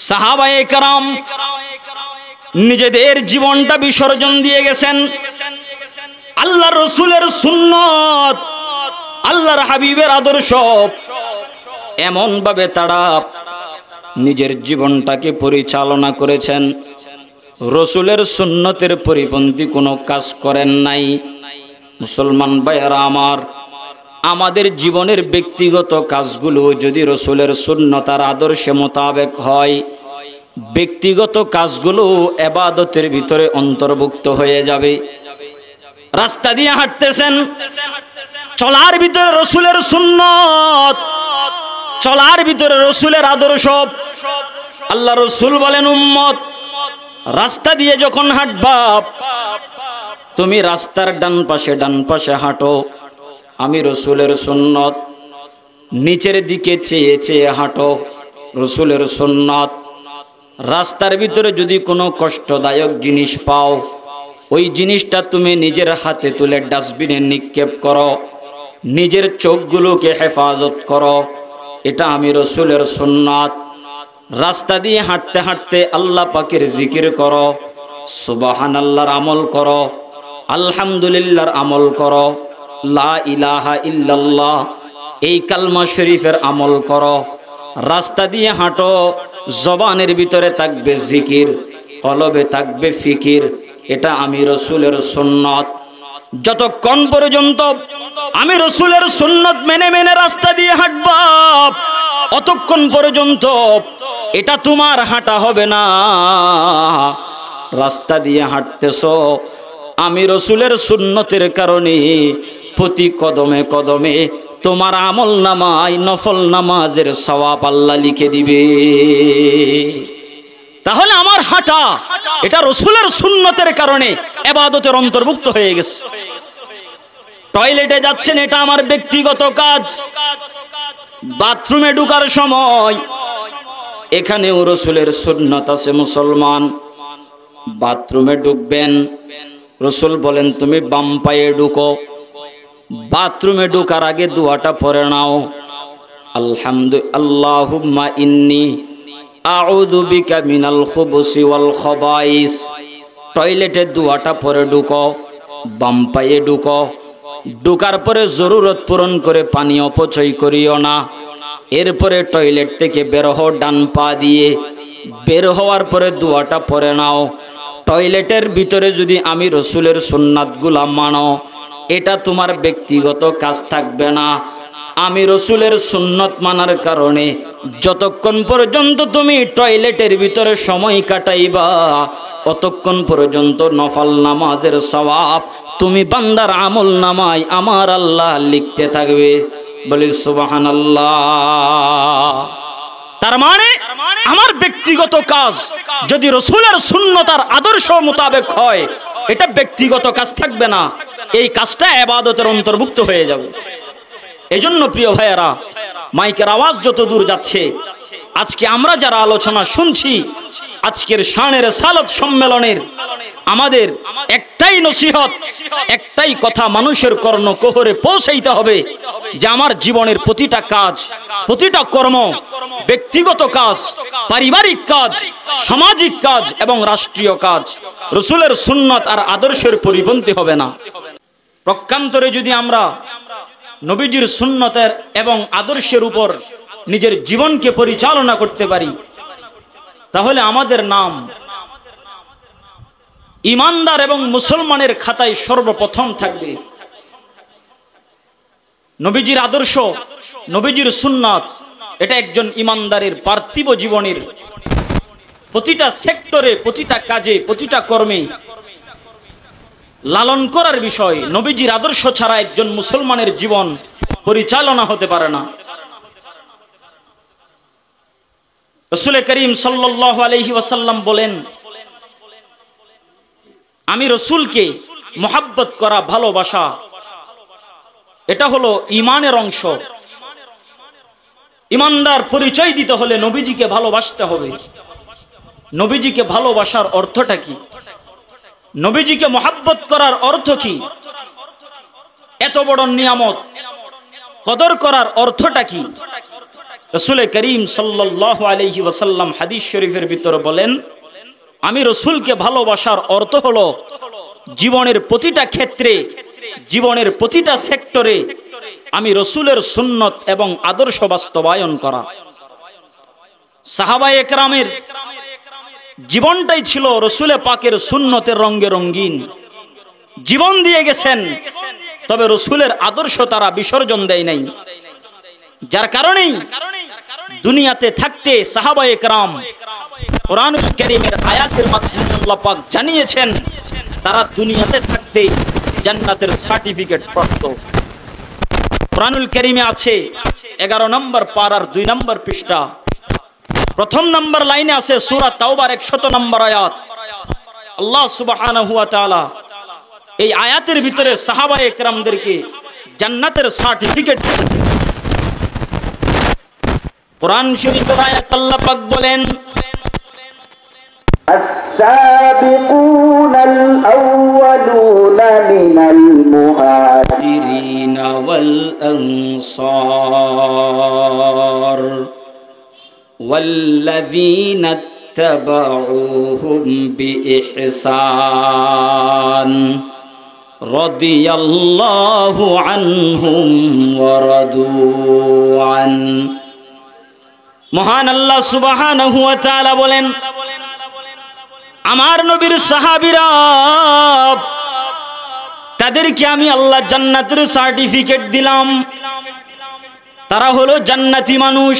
সাহাবায়ে কেরাম নিজেদের জীবনটা বিসর্জন দিয়ে গেছেন আল্লাহর রাসূলের সুন্নাত, আল্লাহর হাবিবের আদর্শ। এমন ভাবে তারা নিজের জীবনটাকে পরিচালনা করেছেন, রাসূলের সুন্নতের পরিপন্থী কোনো কাজ করেন নাই। মুসলমান ভাইয়েরা আমার, আমাদের জীবনের ব্যক্তিগত কাজগুলো যদি রাসূলের সুন্নত আর আদর্শে মোতাবেক হয়, ব্যক্তিগত কাজগুলো ইবাদতের ভিতরে অন্তর্ভুক্ত হয়ে যাবে। রাস্তা দিয়ে হাঁটতেছেন, চলার ভিতরে রাসূলের সুন্নত, চলার ভিতরে রাসূলের আদর্শ। আল্লাহ রাসূল বলেন, উম্মত রাস্তা দিয়ে যখন হাঁটবা, তুমি রাস্তার ডান পাশে হাঁটো, আমি রাসূলের সুন্নত। নিচের দিকে চেয়ে চেয়ে হাঁটো, রাসূলের সুন্নত। রাস্তার ভিতরে যদি কোনো কষ্টদায়ক জিনিস পাও, ওই জিনিসটা তুমি নিজের হাতে তুলে ডাস্টবিনে নিক্ষেপ করো, নিজের চোখগুলোকে হেফাজত করো। এটা আমি রাসূলের সুন্নাত। রাস্তা দিয়ে হাঁটতে হাঁটতে আল্লাহ পাকের জিকির করো, সুবহানাল্লাহর আমল করো, আলহামদুলিল্লাহর আমল করো, লা ইলাহা ইল্লাল্লাহ এই কালমা শরীফের আমল করো। রাস্তা দিয়ে হাঁটো, জবানের ভিতরে থাকবে জিকির, কলবে থাকবে ফিকির। এটা আমি রাসূলের সুন্নাত। যতক্ষণ পর্যন্ত আমি রাসূলের সুন্নাত মেনে মেনে রাস্তা দিয়ে হাঁটবা, অতক্ষণ পর্যন্ত এটা তোমার হাঁটা হবে না। রাস্তা দিয়ে হাঁটতেছো, আমি রাসূলের সুন্নতের কারণে প্রতি কদমে কদমে তোমার আমল নামায় নফল নামাজের সওয়াব আল্লাহ লিখে দিবে। তাহলে আমার হাঁটা এটা রাসূলের সুন্নতের কারণে ইবাদতের অন্তর্ভুক্ত হয়ে গেছে। টয়লেটে যাচ্ছেন, এটা আমার ব্যক্তিগত কাজ। বাথরুমে ঢোকার সময় এখানেও রাসূলের সুন্নাত আছে। মুসলমান বাথরুমে ঢুকবেন, রাসূল বলেন তুমি বাম পায়ে ঢুকো। বাথরুমে ঢোকার আগে দোয়াটা পড়ে নাও, আল্লাহুম্মা ইন্নী আউযু বিকা মিনাল খুবুসি ওয়াল খাবাইস। টয়লেটে দোয়াটা পড়ে ঢুকো, বাম পায়ে ঢুকো। ঢোকার পরে জরুরত পূরণ করে পানি অপচয় করিও না। এরপরে টয়লেট থেকে বের হও ডান পা দিয়ে। বের হওয়ার পরে দোয়াটা পড়ে নাও। টয়লেটের ভিতরে যদি আমি রাসূলের সুন্নাতগুলা মানো, এটা তোমার ব্যক্তিগত কাজ থাকবে না। আমি রাসূলের সুন্নত মানার কারণে যতক্ষণ পর্যন্ত তুমি টয়লেটের ভিতরে সময় কাটাইবা, ততক্ষণ পর্যন্ত নফল নামাজের সওয়াব তুমি বান্দার আমল নামায় আমার আল্লাহ লিখতে থাকবে। বলি সুবহানাল্লাহ। তার মানে আমার ব্যক্তিগত কাজ যদি রাসূলের সুন্নত আর আদর্শ মোতাবেক হয়, এটা ব্যক্তিগত কাজ থাকবে না, এই কাজটা ইবাদতের অন্তর্ভুক্ত হয়ে যাবে। এজন্য প্রিয় ভাইয়েরা, মাইকের আওয়াজ যত দূর যাচ্ছে, আজকে আমরা যারা আলোচনা শুনছি, আজকের শানের সালাত সম্মেলনের আমাদের একটাই নসিহত, একটাই কথা মানুষের কর্ণকুহরে পৌঁছাইতে হবে যে আমার জীবনের প্রতিটা কাজ, প্রতিটা কর্ম, ব্যক্তিগত কাজ, পারিবারিক কাজ, সামাজিক কাজ এবং রাষ্ট্রীয় কাজ রাসূলের সুন্নাত আর আদর্শের পরিপন্থী হবে না। প্রকান্তরে যদি আমরা নবীজির সুন্নতের এবং আদর্শের উপর নিজের জীবনকে পরিচালনা করতে পারি, তাহলে আমাদের নাম ইমানদার এবং মুসলমানের খাতায় সর্বপ্রথম থাকবে। নবীজির আদর্শ, নবীজির সুন্নাত, এটা একজন ইমানদারের পার্থিব জীবনের প্রতিটা সেক্টরে, প্রতিটা কাজে, প্রতিটা কর্মে লালন করার বিষয়। নবীজির আদর্শ ছাড়া একজন মুসলমানের জীবন পরিচালনা হতে পারে না। রাসূল করিম সাল্লাল্লাহু আলাইহি ওয়াসাল্লাম বলেন, আমি রাসূলকে মুহাব্বত করা, ভালোবাসা, এটা হলো ঈমানের অংশ। ঈমানদার পরিচয় দিতে হলে নবীজিকে ভালোবাসতে হবে। নবীজিকে ভালোবাসার অর্থটা কি? নবীজিকে মুহাব্বত করার অর্থ কি? এত বড় নিয়ামত কদর করার অর্থটা কি? রাসূল করিম সাল্লাল্লাহু আলাইহি ওয়াসাল্লাম হাদিস শরীফের ভিতরে বলেন, আমি রাসূলকে ভালোবাসার অর্থ হলো জীবনের প্রতিটা ক্ষেত্রে, জীবনের প্রতিটা সেক্টরে আমি রাসূলের সুন্নত এবং আদর্শ বাস্তবায়ন করা। সাহাবায়ে কেরামের জীবনটাই ছিল রাসূলে পাকের সুন্নতের রঙে রঙিন, জীবন দিয়ে গেছেন, তবে রাসূলের আদর্শ তারা বিসর্জন দেয় নাই। যার কারণেই দুনিয়াতে থাকতে সাহাবায়ে কেরাম কোরআনুল কারীমের আয়াতের মাধ্যমে আল্লাহ পাক জানিয়েছেন তারা দুনিয়াতে থাকতে জান্নাতের সার্টিফিকেট প্রাপ্ত। কোরআনুল কারীমে আছে 11 নম্বর পারার 2 নম্বর পৃষ্ঠা, প্রথম নম্বর লাইনে আছে সূরা তাওবার 100 নম্বর আয়াত। আল্লাহ সুবহানাহু ওয়া তাআলা এই আয়াতের ভিতরে সাহাবায়ে কেরামদেরকে জান্নাতের সার্টিফিকেট দিয়েছেন। কোরআন শরীফের আয়াত আল্লাহ পাক বলেন, السابقون الأولون من المهاجرين والأنصار والذين اتبعوهم بإحسان رضي الله عنهم ورضوا عنه। মহান আল্লাহ সুবহানাহু ওয়া তাআলা বলেন, আমার নবীর সাহাবীরা তাদেরকে আমি আল্লাহ জান্নাতের সার্টিফিকেট দিলাম। তারা হলো জান্নাতি মানুষ।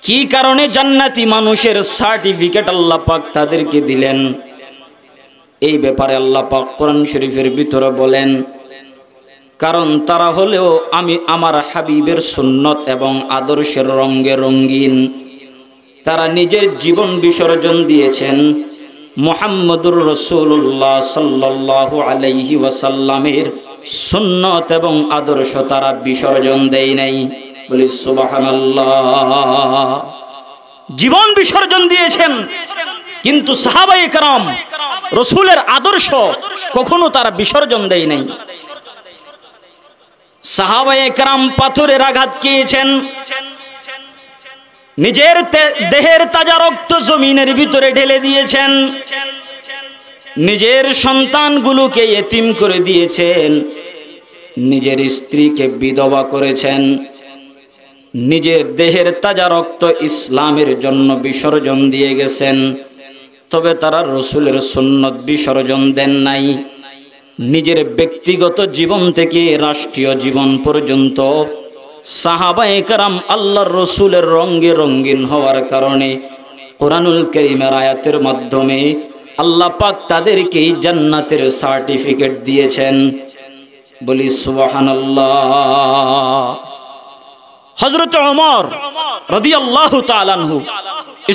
কি কারণে জান্নাতি মানুষের সার্টিফিকেট আল্লাহ পাক তাদেরকে দিলেন, এই ব্যাপারে আল্লাহ পাক কোরআন শরীফের ভিতরে বলেন, কারণ তারা হলেও আমি আমার হাবিবের সুন্নত এবং আদর্শের রঙে রঙিন। তারা নিজের জীবন বিসর্জন দিয়েছেন মুহাম্মদুর রাসূলুল্লাহ সাল্লাল্লাহু আলাইহি ওয়াসাল্লামের সুন্নত এবং আদর্শ তারা বিসর্জন দেয় নাই। বলি সুবহানাল্লাহ। জীবন বিসর্জন দিয়েছেন, কিন্তু সাহাবায়ে কেরাম রাসূলের আদর্শ কখনো তারা বিসর্জন দেয় নাই। সাহাবায়ে কেরাম পাথরের আঘাত খেয়েছেন, নিজের দেহের তাজা রক্ত জমিনের ভিতরে ঢেলে দিয়েছেন, নিজের সন্তানগুলোকে ইতিম করে দিয়েছেন, নিজের স্ত্রীকে বিধবা করেছেন, নিজের দেহের তাজা রক্ত ইসলামের জন্য বিসর্জন দিয়ে গেছেন। তবে তারা রাসূলের সুন্নত বিসর্জন দেন নাই। নিজের ব্যক্তিগত জীবন থেকে রাষ্ট্রীয় জীবন পর্যন্ত সাহাবায়ে কেরাম আল্লাহর রাসূলের রঙে রঙিন হওয়ার কারণে কোরআনুল কারীমের আয়াতের মাধ্যমে আল্লাহ পাক তাদেরকে জান্নাতের সার্টিফিকেট দিয়েছেন। বলি সুবহানাল্লাহ। হযরত ওমর রাদিয়াল্লাহু তাআলা আনহু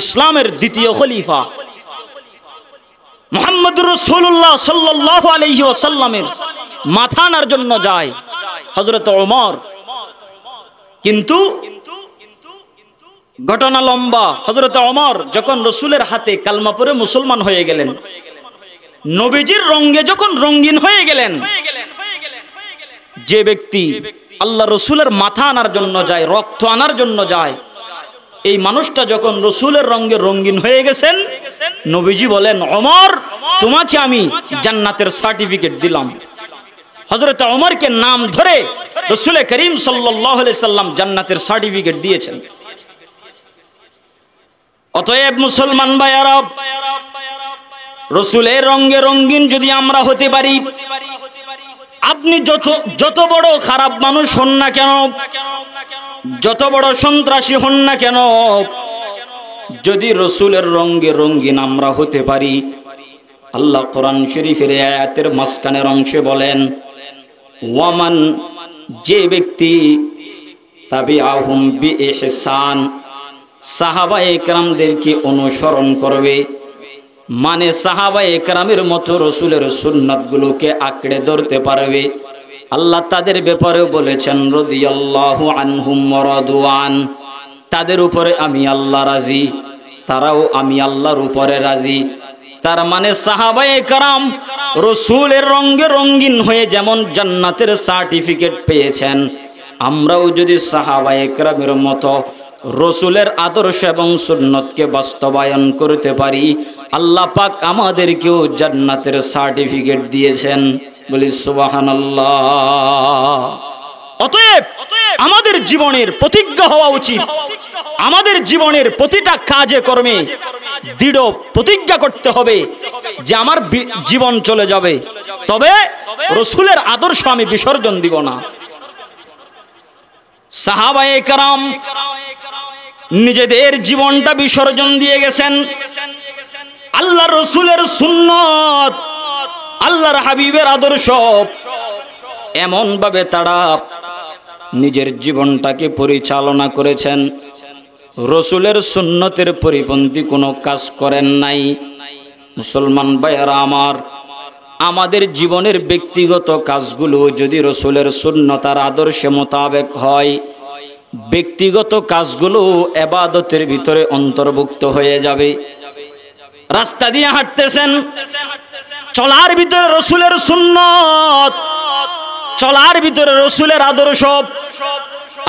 ইসলামের দ্বিতীয় খলিফা, মুহাম্মদুর রাসূলুল্লাহ সাল্লাল্লাহু আলাইহি ওয়াসাল্লামের মাথা আনার জন্য যায় হযরত ওমর। কিন্তু ঘটনা লম্বা। হযরত ওমর যখন রাসূলের হাতে কালমা পড়ে মুসলমান হয়ে গেলেন, নবীজির রঙে যখন রঙিন হয়ে গেলেন, যে ব্যক্তি আল্লাহ রাসূলের মাথা আনার জন্য যায়, রক্ত আনার জন্য যায়, এই মানুষটা যখন রাসূলের রঙে রঙিন হয়ে গেছেন, নবীজি বলেন, ওমর তোমাকে আমি জান্নাতের সার্টিফিকেট দিলাম। হযরত ওমরকে নাম ধরে রাসূল করিম সাল্লাল্লাহু আলাইহি সাল্লাম জান্নাতের সার্টিফিকেট দিয়েছেন। অতএব মুসলমান ভাইয়ারা, রাসূলের রঙে রঙিন যদি আমরা হতে পারি, আপনি যত বড় খারাপ মানুষ হন না কেন, যত বড় সন্ত্রাসী হন না কেন, যদি রাসূলের রঙে রঙিন আমরা হতে পারি, আল্লাহ কোরআন শরীফের আয়াতের মাঝখানের অংশে বলেন, ওয়ামান, যে ব্যক্তি তাবিআহুম বিইহসান, সাহাবায়ে কেরামদেরকে অনুসরণ করবে, মানে সাহাবায়ে কেরামের মতো রাসূলের সুন্নাতগুলোকে আঁকড়ে ধরতে পারবে, আল্লাহ তাদের ব্যাপারেও বলেছেন রাদিয়াল্লাহু আনহুম ওয়া রাদুআন, তাদের উপরে আমি আল্লাহ রাজি, তারাও আমি আল্লাহর উপরে রাজি। তার মানে সাহাবায়ে কেরাম রাসূলের রঙে রঙিন হয়ে যেমন জান্নাতের সার্টিফিকেট পেয়েছেন, আমরাও যদি সাহাবায়ে কেরামের মতো রসুলের আদর্শ এবং সুন্নতকে বাস্তবায়ন করতে পারি, আল্লাহ পাক আমাদেরকেও জান্নাতের সার্টিফিকেট দিয়েছেন। বলি সুবহানাল্লাহ। অতএব আমাদের জীবনের প্রতিজ্ঞা হওয়া উচিত, আমাদের জীবনের প্রতিটা কাজে কর্মে দৃঢ় প্রতিজ্ঞা করতে হবে যে আমার জীবন চলে যাবে, তবে রসুলের আদর্শ আমি বিসর্জন দিব না। সাহাবায়ে কেরাম নিজেদের জীবনটা বিসর্জন দিয়ে গেছেন আল্লাহ রসুলের সুন্নত, আল্লাহর হাবিবের আদর্শ। এমন ভাবে তারা নিজের জীবনটাকে পরিচালনা করেছেন, রসুলের সুন্নতের পরিপন্থী কোনো কাজ করেন নাই। মুসলমান ভাইয়েরা আমার, আমাদের জীবনের ব্যক্তিগত কাজগুলো যদি রসুলের সুন্নত আর আদর্শে মোতাবেক হয়, ব্যক্তিগত কাজগুলো ইবাদতের ভিতরে অন্তর্ভুক্ত হয়ে যাবে। রাস্তা দিয়ে হাঁটতেছেন, চলার ভিতরে রসুলের সুন্নত, চলার ভিতরে রসুলের আদর্শ।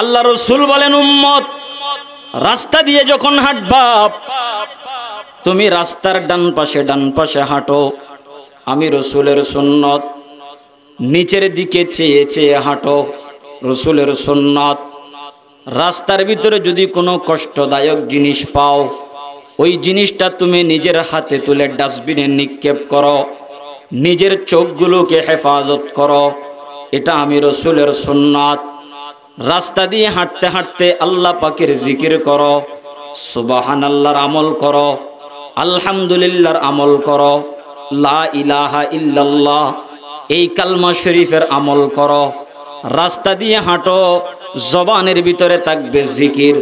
আল্লাহ রসুল বলেন, উম্মত রাস্তা দিয়ে যখন হাঁটবা, তুমি রাস্তার ডান পাশে হাঁটো, আমি রসুলের সুন্নত। নিচের দিকে চেয়ে চেয়ে হাঁটো, রসুলের সুন্নত। রাস্তার ভিতরে যদি কোনো কষ্টদায়ক জিনিস পাও, ওই জিনিসটা তুমি নিজের হাতে তুলে ডাস্টবিনে নিক্ষেপ করো, নিজের চোখগুলোকে হেফাজত করো, এটা আমি রসুলের সুন্নাত। রাস্তা দিয়ে হাঁটতে হাঁটতে আল্লাহ পাকের জিকির করো, সুবহানাল্লাহর আমল করো, আলহামদুলিল্লাহর আমল করো, লা ইলাহা ইল্লাল্লাহ এই কালমা শরীফের আমল করো। রাস্তা দিয়ে হাঁটো, জবানের ভিতরে থাকবে জিকির,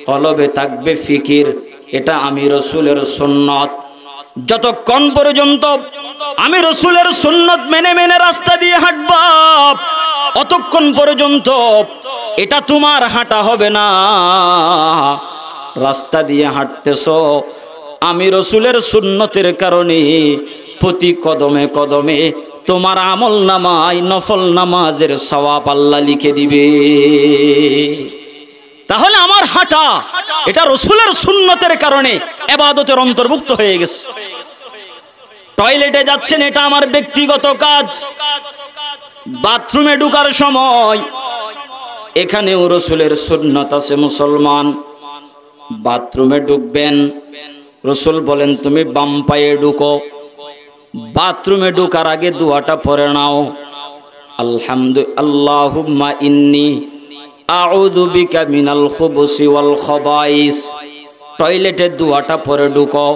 কলবে থাকবে ফিকির, এটা আমি রসুলের সুন্নত। যতক্ষণ পর্যন্ত আমি রসুলের সুন্নত মেনে মেনে রাস্তা দিয়ে হাঁটবা, অতক্ষণ পর্যন্ত এটা তোমার হাঁটা হবে না। রাস্তা দিয়ে হাঁটতেছো, আমি রসুলের সুন্নতের কারণে প্রতি কদমে কদমে তোমার আমল নামায় নফল নামাজের সওয়াব আল্লাহ লিখে দিবে। তাহলে আমার হাঁটা এটা রসুলের সুন্নতের কারণে ইবাদতের অন্তর্ভুক্ত হয়ে গেছে। টয়লেটে যাচ্ছেন, এটা আমার ব্যক্তিগত কাজ। বাথরুমে ঢোকার সময় এখানেও রসুলের সুন্নত আছে। মুসলমান বাথরুমে ঢুকবেন, রসুল বলেন তুমি বাম পায়ে ঢুকো। বাথরুমে ঢোকার আগে দোয়াটা পড়ে নাও, আল্লাহুম্মা ইন্নী আউযু বিকা মিনাল খুবুসি ওয়াল খাবাইস। টয়লেটে দোয়াটা পড়ে ঢুকো,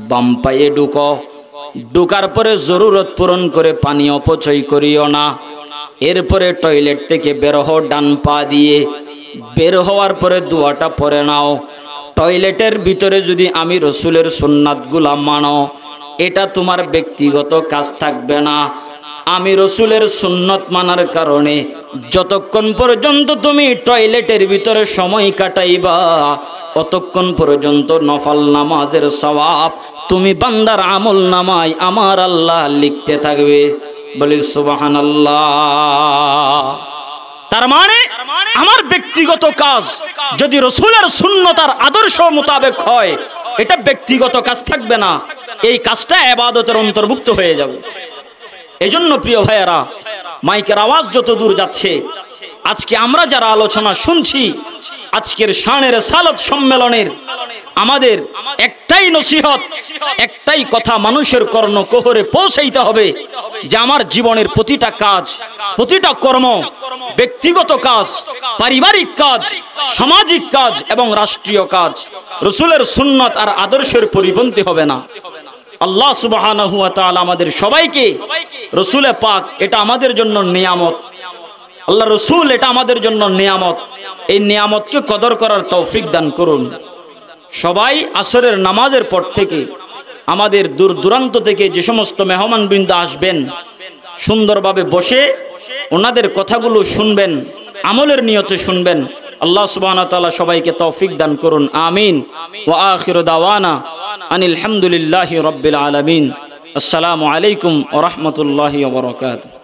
বাম পায়ে ঢুকো। ঢোকার পরে জরুরত পূরণ করে পানি অপচয় করিও না। এরপরে টয়লেট থেকে বের হও ডান পা দিয়ে। বের হওয়ার পরে দোয়াটা পড়ে নাও। টয়লেটের ভিতরে যদি আমি রসুলের সুন্নাতগুলা মানো, এটা তোমার ব্যক্তিগত কাজ থাকবে না। আমি রসুলের সুন্নত মানার কারণে যতক্ষণ পর্যন্ত তুমি টয়লেটের ভিতরে সময় কাটাইবা, অতক্ষণ পর্যন্ত নফল নামাজের সওয়াব তুমি বান্দার আমল নামায় আমার আল্লাহ লিখতে থাকবে। বলি সুবহানাল্লাহ। তার মানে আমার ব্যক্তিগত কাজ যদি রসুলের সুন্নত আর আদর্শ মোতাবেক হয়, এটা ব্যক্তিগত কাজ থাকবে না, এই কাজটা ইবাদতের অন্তর্ভুক্ত হয়ে যাবে। এজন্য প্রিয় ভাইয়েরা, মাইকের আওয়াজ যত দূর যাচ্ছে, আজকে আমরা যারা আলোচনা শুনছি, আজকের শানের রিসালাত সম্মেলনের আমাদের একটাই নসিহত, একটাই কথা মানুষের কর্ণকুহরে পৌঁছাইতে হবে যে আমার জীবনের প্রতিটা কাজ, প্রতিটা কর্ম, ব্যক্তিগত কাজ, পারিবারিক কাজ, সামাজিক কাজ এবং রাষ্ট্রীয় কাজ রসুলের সুন্নত আর আদর্শের পরিপন্থী হবে না। আল্লাহ সুবহানাহু ওয়া তাআলা আমাদের সবাইকে রসুলে পাক এটা আমাদের জন্য নিয়ামত, আল্লাহ রসুল এটা আমাদের জন্য নিয়ামত, এই নিয়ামতকে কদর করার তৌফিক দান করুন। সবাই আসরের নামাজের পর থেকে আমাদের দূর দূরান্ত থেকে যে সমস্ত মেহমানবৃন্দ আসবেন, সুন্দরভাবে বসে ওনাদের কথাগুলো শুনবেন, আমলের নিয়তে শুনবেন। আল্লাহ সুবহানাহু ওয়া তাআলা সবাইকে তৌফিক দান করুন। আমিন। ওয়া আখিরু দাওয়ানা আনিল হামদুলিল্লাহি রাব্বিল আলামিন। আসসালামু আলাইকুম ওয়া রাহমাতুল্লাহি ওয়া বারাকাতুহু।